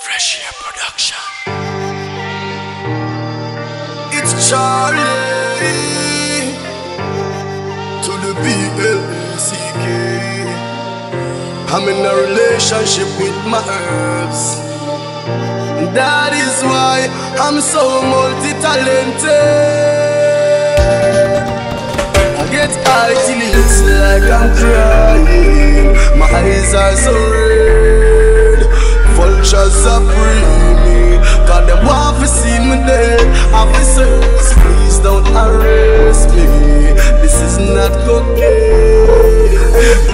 Fresh Air Production. It's Charlie to the BLCK. I'm in a relationship with my herbs. That is why I'm so multi-talented. I get high till it looks like I'm crying. My eyes are so red. Vultures are preying me, cause them want to see me dead. Officers, please don't arrest me. This is not cocaine.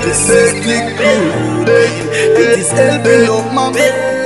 This is liquid. It is helping up my brain.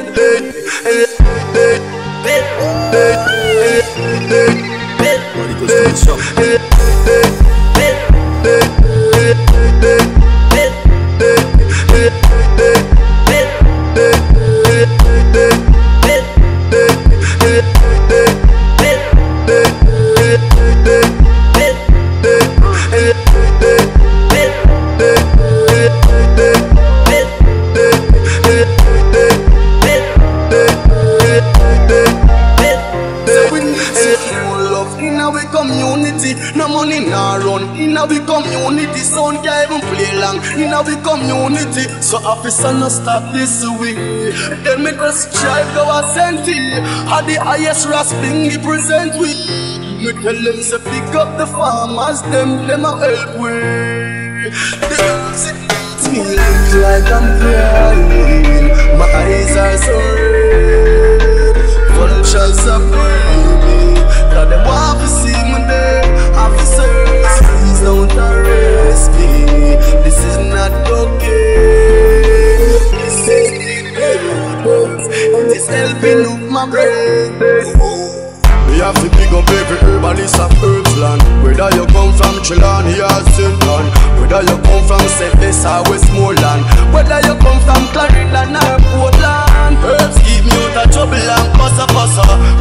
No money nah run in our community. Sound can't even play long in our community. So officer no stop this way. Then me just drive go a senti. Had the highest rasping he present with. Me tell them to pick up the farmers. Them a help with. It's me look like I'm crying. My eyes are so red. Vultures are preying. Cause them want to see me there. Officers, please don't arrest me. This is not okay. This is it is helping up my brain. We have to pick up every herbalist of Herbsland. Whether you come from Trelawny or St. John, whether you come from St. Louis or Westmoreland, whether you come from Clarendon or Portland, herbs keep me out of trouble and passa.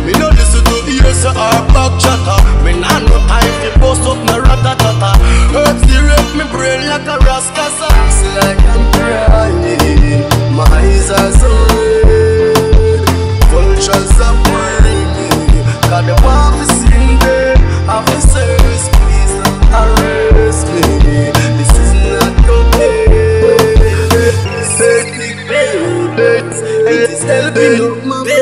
Me no listen to ears or back chatter. Me nah no time to bust up my ratatata. Herbs direct me brain like a rascasa. It's like I'm crying. My eyes are so red. Vultures are preying me. Cause the want to see me. Officers, please don't arrest me. This is not okay. It is helping up my brain.